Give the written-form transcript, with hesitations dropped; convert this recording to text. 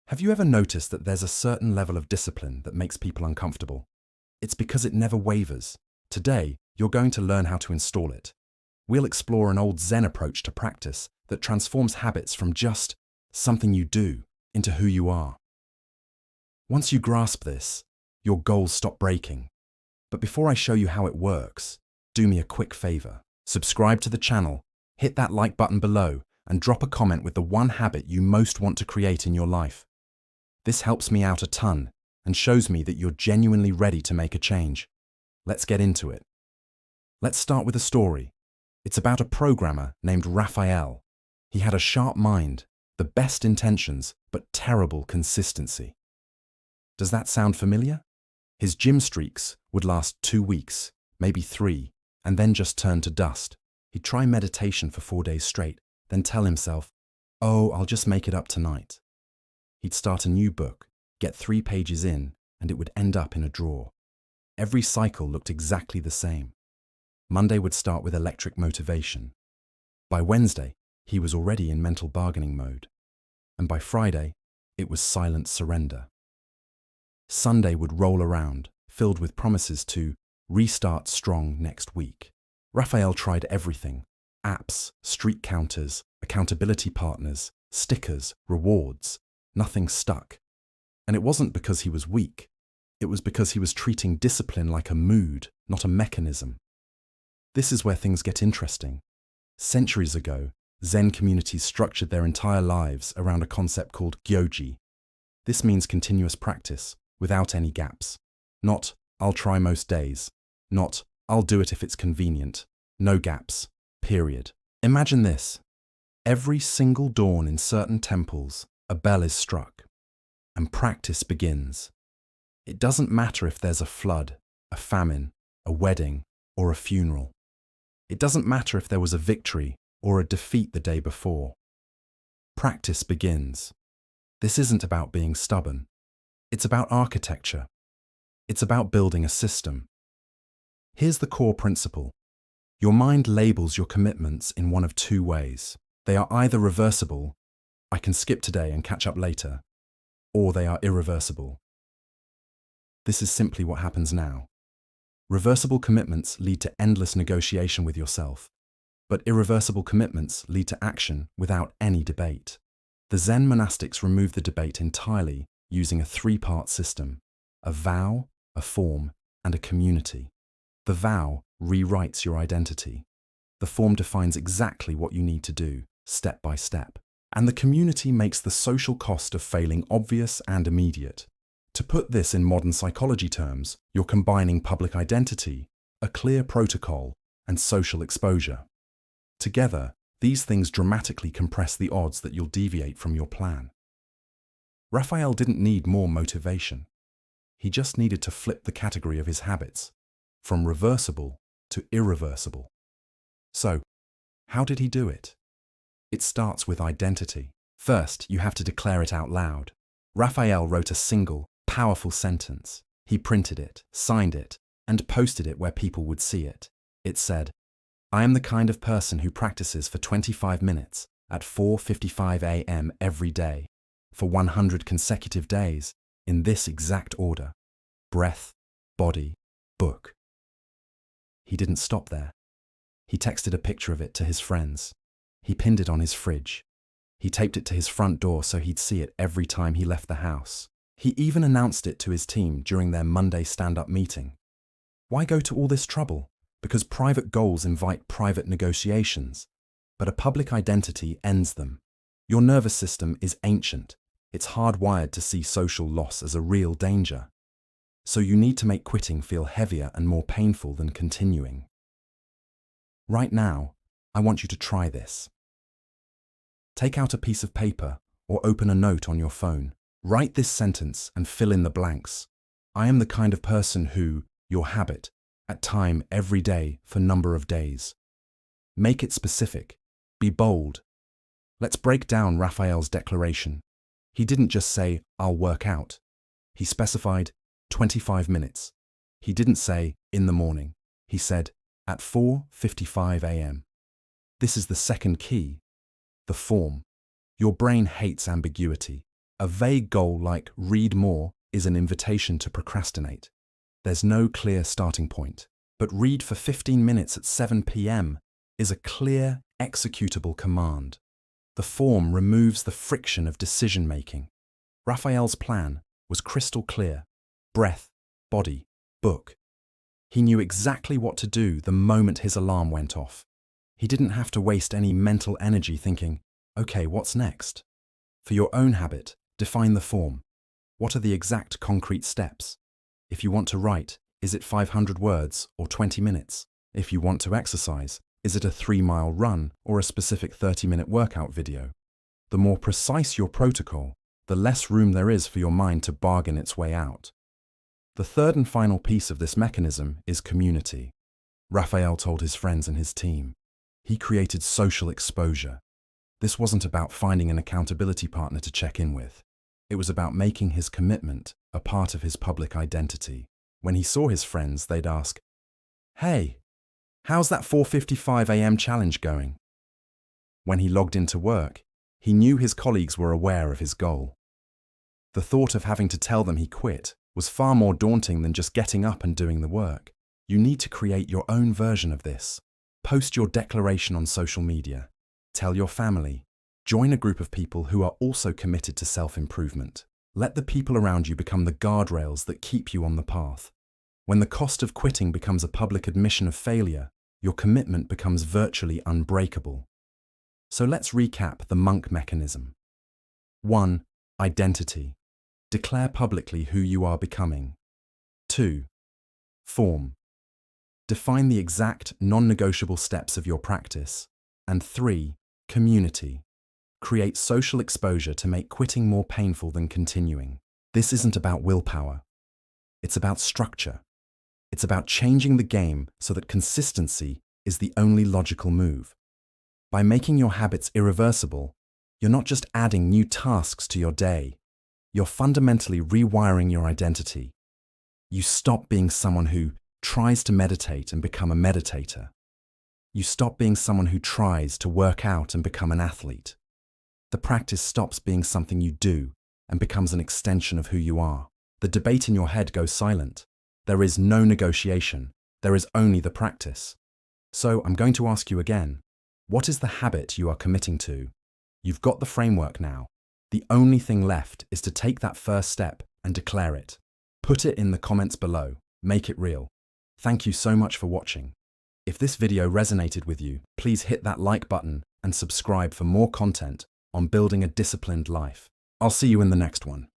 Have you ever noticed that there's a certain level of discipline that makes people uncomfortable? It's because it never wavers. Today, you're going to learn how to install it. We'll explore an old Zen approach to practice that transforms habits from just something you do into who you are. Once you grasp this, your goals stop breaking. But before I show you how it works, do me a quick favor. Subscribe to the channel, hit that like button below, and drop a comment with the one habit you most want to create in your life. This helps me out a ton and shows me that you're genuinely ready to make a change. Let's get into it. Let's start with a story. It's about a programmer named Raphael. He had a sharp mind, the best intentions, but terrible consistency. Does that sound familiar? His gym streaks would last 2 weeks, maybe 3, and then just turn to dust. He'd try meditation for 4 days straight, then tell himself, "Oh, I'll just make it up tonight." He'd start a new book, get 3 pages in, and it would end up in a drawer. Every cycle looked exactly the same. Monday would start with electric motivation. By Wednesday, he was already in mental bargaining mode. And by Friday, it was silent surrender. Sunday would roll around, filled with promises to restart strong next week. Raphael tried everything: apps, streak counters, accountability partners, stickers, rewards. Nothing stuck. And it wasn't because he was weak. It was because he was treating discipline like a mood, not a mechanism. This is where things get interesting. Centuries ago, Zen communities structured their entire lives around a concept called gyoji. This means continuous practice, without any gaps. Not, "I'll try most days." Not, "I'll do it if it's convenient." No gaps. Period. Imagine this. Every single dawn in certain temples, a bell is struck, and practice begins. It doesn't matter if there's a flood, a famine, a wedding, or a funeral. It doesn't matter if there was a victory or a defeat the day before. Practice begins. This isn't about being stubborn. It's about architecture. It's about building a system. Here's the core principle. Your mind labels your commitments in one of 2 ways. They are either reversible, "I can skip today and catch up later," or they are irreversible. This is simply what happens now. Reversible commitments lead to endless negotiation with yourself, but irreversible commitments lead to action without any debate. The Zen monastics removed the debate entirely using a 3-part system: a vow, a form, and a community. The vow rewrites your identity. The form defines exactly what you need to do, step by step. And the community makes the social cost of failing obvious and immediate. To put this in modern psychology terms, you're combining public identity, a clear protocol, and social exposure. Together, these things dramatically compress the odds that you'll deviate from your plan. Raphael didn't need more motivation. He just needed to flip the category of his habits, from reversible to irreversible. So, how did he do it? It starts with identity. First, you have to declare it out loud. Raphael wrote a single, powerful sentence. He printed it, signed it, and posted it where people would see it. It said, "I am the kind of person who practices for 25 minutes at 4:55 a.m. every day, for 100 consecutive days, in this exact order: breath, body, book." He didn't stop there. He texted a picture of it to his friends. He pinned it on his fridge. He taped it to his front door so he'd see it every time he left the house. He even announced it to his team during their Monday stand-up meeting. Why go to all this trouble? Because private goals invite private negotiations, but a public identity ends them. Your nervous system is ancient. It's hardwired to see social loss as a real danger. So you need to make quitting feel heavier and more painful than continuing. Right now, I want you to try this. Take out a piece of paper or open a note on your phone. Write this sentence and fill in the blanks. I am the kind of person who, your habit, at time every day for number of days. Make it specific. Be bold. Let's break down Raphael's declaration. He didn't just say, "I'll work out." He specified 25 minutes. He didn't say, "in the morning." He said, "at 4:55 a.m. This is the second key. The form. Your brain hates ambiguity. A vague goal like read more is an invitation to procrastinate. There's no clear starting point. But read for 15 minutes at 7 p.m. is a clear, executable command. The form removes the friction of decision-making. Raphael's plan was crystal clear. Breath, body, book. He knew exactly what to do the moment his alarm went off. He didn't have to waste any mental energy thinking, okay, what's next? For your own habit, define the form. What are the exact concrete steps? If you want to write, is it 500 words or 20 minutes? If you want to exercise, is it a 3-mile run or a specific 30-minute workout video? The more precise your protocol, the less room there is for your mind to bargain its way out. The third and final piece of this mechanism is community. Raphael told his friends and his team. He created social exposure. This wasn't about finding an accountability partner to check in with. It was about making his commitment a part of his public identity. When he saw his friends, they'd ask, "Hey, how's that 4:55 a.m. challenge going?" When he logged into work, he knew his colleagues were aware of his goal. The thought of having to tell them he quit was far more daunting than just getting up and doing the work. You need to create your own version of this. Post your declaration on social media. Tell your family. Join a group of people who are also committed to self-improvement. Let the people around you become the guardrails that keep you on the path. When the cost of quitting becomes a public admission of failure, your commitment becomes virtually unbreakable. So let's recap the monk mechanism. 1. Identity. Declare publicly who you are becoming. 2. Form. Define the exact, non-negotiable steps of your practice. And 3. Community. Create social exposure to make quitting more painful than continuing. This isn't about willpower. It's about structure. It's about changing the game so that consistency is the only logical move. By making your habits irreversible, you're not just adding new tasks to your day. You're fundamentally rewiring your identity. You stop being someone who tries to meditate and become a meditator. You stop being someone who tries to work out and become an athlete. The practice stops being something you do and becomes an extension of who you are. The debate in your head goes silent. There is no negotiation. There is only the practice. So I'm going to ask you again, what is the habit you are committing to? You've got the framework now. The only thing left is to take that first step and declare it. Put it in the comments below. Make it real. Thank you so much for watching. If this video resonated with you, please hit that like button and subscribe for more content on building a disciplined life. I'll see you in the next one.